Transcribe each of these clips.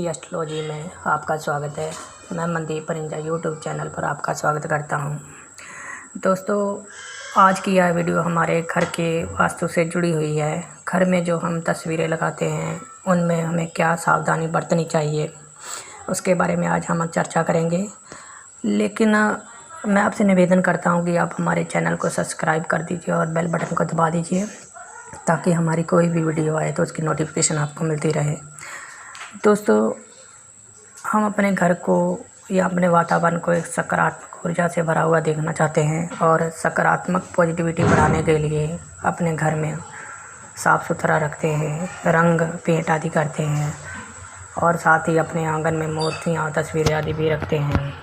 की एस्ट्रोलॉजी में आपका स्वागत है। मैं मनदीप परिंजा यूट्यूब चैनल पर आपका स्वागत करता हूं। दोस्तों, आज की यह वीडियो हमारे घर के वास्तु से जुड़ी हुई है। घर में जो हम तस्वीरें लगाते हैं उनमें हमें क्या सावधानी बरतनी चाहिए, उसके बारे में आज हम चर्चा करेंगे। लेकिन मैं आपसे निवेदन करता हूं कि आप हमारे चैनल को सब्सक्राइब कर दीजिए और बेल बटन को दबा दीजिए, ताकि हमारी कोई भी वीडियो आए तो उसकी नोटिफिकेशन आपको मिलती रहे। दोस्तों, हम अपने घर को या अपने वातावरण को एक सकारात्मक ऊर्जा से भरा हुआ देखना चाहते हैं और सकारात्मक पॉजिटिविटी बढ़ाने के लिए अपने घर में साफ़ सुथरा रखते हैं, रंग पेंट आदि करते हैं और साथ ही अपने आंगन में मूर्तियाँ, तस्वीरें आदि भी रखते हैं।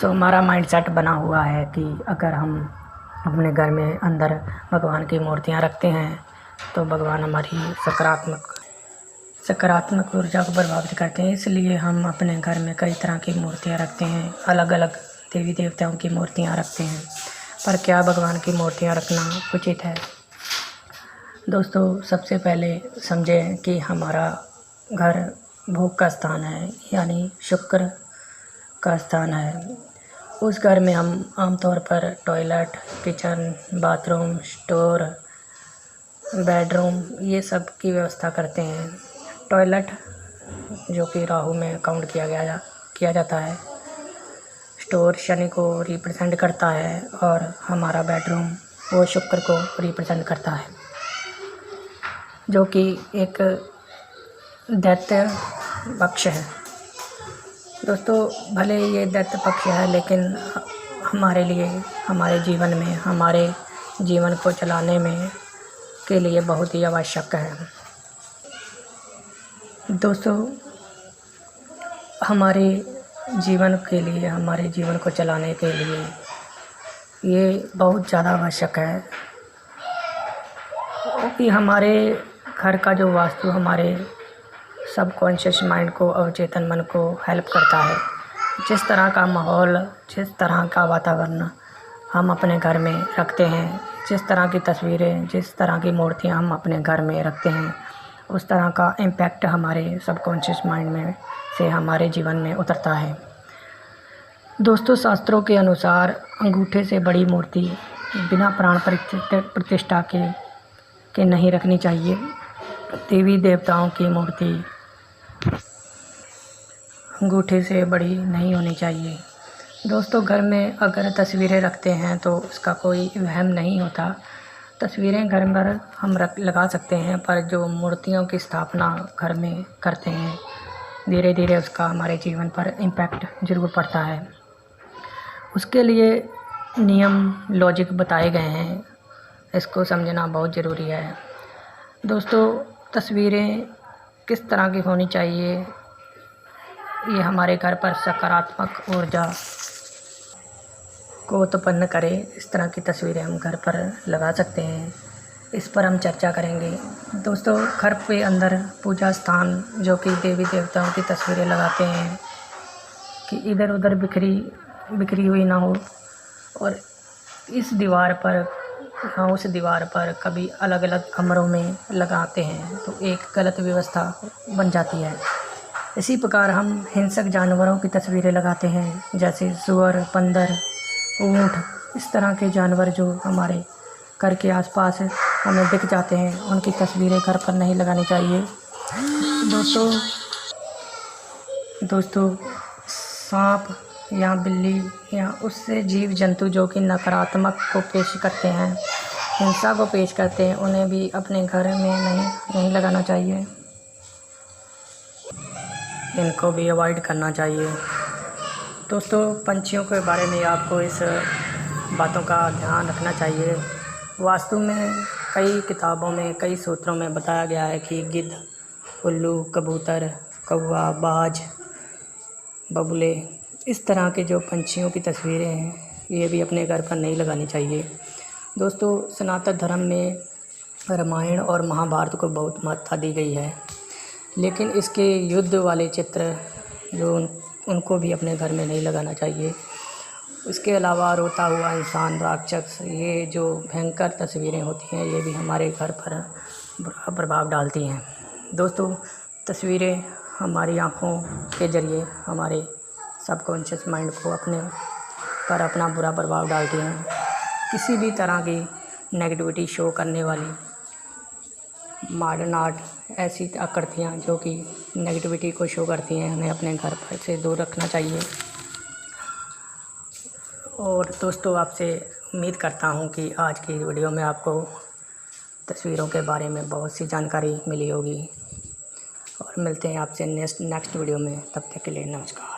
हमारा माइंडसेट बना हुआ है कि अगर हम अपने घर में अंदर भगवान की मूर्तियाँ रखते हैं तो भगवान हमारी सकारात्मक ऊर्जा को प्रभावित करते हैं। इसलिए हम अपने घर में कई तरह की मूर्तियाँ रखते हैं, अलग अलग देवी देवताओं की मूर्तियाँ रखते हैं। पर क्या भगवान की मूर्तियाँ रखना उचित है? दोस्तों, सबसे पहले समझें कि हमारा घर भोग का स्थान है, यानी शुक्र का स्थान है। उस घर में हम आमतौर पर toilet, kitchen, bathroom, store, bedroom ये सब की व्यवस्था करते हैं। टॉयलेट जो कि राहु में काउंट किया जाता है, स्टोर शनि को रिप्रेजेंट करता है और हमारा बेडरूम वो शुक्र को रिप्रेजेंट करता है, जो कि एक दैत्य पक्ष है। दोस्तों, भले ये दैत्य पक्ष है, लेकिन हमारे लिए, हमारे जीवन में, हमारे जीवन को चलाने में के लिए बहुत ही आवश्यक है। दोस्तों, हमारे जीवन के लिए, हमारे जीवन को चलाने के लिए ये बहुत ज़्यादा आवश्यक है, क्योंकि हमारे घर का जो वास्तु हमारे सबकॉन्शियस माइंड को, अवचेतन मन को हेल्प करता है। जिस तरह का माहौल, जिस तरह का वातावरण हम अपने घर में रखते हैं, जिस तरह की तस्वीरें, जिस तरह की मूर्तियाँ हम अपने घर में रखते हैं, उस तरह का इम्पैक्ट हमारे सबकॉन्शियस माइंड में से हमारे जीवन में उतरता है। दोस्तों, शास्त्रों के अनुसार अंगूठे से बड़ी मूर्ति बिना प्राण प्रतिष्ठा के नहीं रखनी चाहिए। देवी देवताओं की मूर्ति अंगूठे से बड़ी नहीं होनी चाहिए। दोस्तों, घर में अगर तस्वीरें रखते हैं तो उसका कोई वहम नहीं होता। तस्वीरें घर पर हम लगा सकते हैं, पर जो मूर्तियों की स्थापना घर में करते हैं, धीरे धीरे उसका हमारे जीवन पर इम्पैक्ट ज़रूर पड़ता है। उसके लिए नियम, लॉजिक बताए गए हैं, इसको समझना बहुत ज़रूरी है। दोस्तों, तस्वीरें किस तरह की होनी चाहिए, ये हमारे घर पर सकारात्मक ऊर्जा को उत्पन्न करे, इस तरह की तस्वीरें हम घर पर लगा सकते हैं। इस पर हम चर्चा करेंगे। दोस्तों, घर पे अंदर पूजा स्थान जो कि देवी देवताओं की तस्वीरें लगाते हैं कि इधर उधर बिखरी हुई ना हो, और इस दीवार पर या उस दीवार पर कभी अलग अलग कमरों में लगाते हैं तो एक गलत व्यवस्था बन जाती है। इसी प्रकार हम हिंसक जानवरों की तस्वीरें लगाते हैं, जैसे सुअर, बंदर, ऊँट, इस तरह के जानवर जो हमारे घर के आसपास हमें दिख जाते हैं, उनकी तस्वीरें घर पर नहीं लगानी चाहिए। दोस्तों, सांप या बिल्ली या उससे जीव जंतु जो कि नकारात्मक को पेश करते हैं, हिंसा को पेश करते हैं, उन्हें भी अपने घर में नहीं लगाना चाहिए। इनको भी अवॉइड करना चाहिए। दोस्तों, पंछियों के बारे में आपको इस बातों का ध्यान रखना चाहिए। वास्तु में कई किताबों में, कई सूत्रों में बताया गया है कि गिद्ध, उल्लू, कबूतर, कौवा, बाज, बगुले, इस तरह के जो पंछियों की तस्वीरें हैं, ये भी अपने घर पर नहीं लगानी चाहिए। दोस्तों, सनातन धर्म में रामायण और महाभारत को बहुत महत्ता दी गई है, लेकिन इसके युद्ध वाले चित्र जो उनको भी अपने घर में नहीं लगाना चाहिए। इसके अलावा रोता हुआ इंसान, राक्षस, ये जो भयंकर तस्वीरें होती हैं, ये भी हमारे घर पर बुरा प्रभाव डालती हैं। दोस्तों, तस्वीरें हमारी आँखों के ज़रिए हमारे सबकॉन्शियस माइंड को अपने पर अपना बुरा प्रभाव डालती हैं। किसी भी तरह की नेगेटिविटी शो करने वाली मॉडर्न आर्ट ऐसी आकृतियाँ जो कि नेगेटिविटी को शो करती हैं, हमें अपने घर पर से दूर रखना चाहिए। और दोस्तों, आपसे उम्मीद करता हूँ कि आज की वीडियो में आपको तस्वीरों के बारे में बहुत सी जानकारी मिली होगी। और मिलते हैं आपसे नेक्स्ट वीडियो में। तब तक के लिए नमस्कार।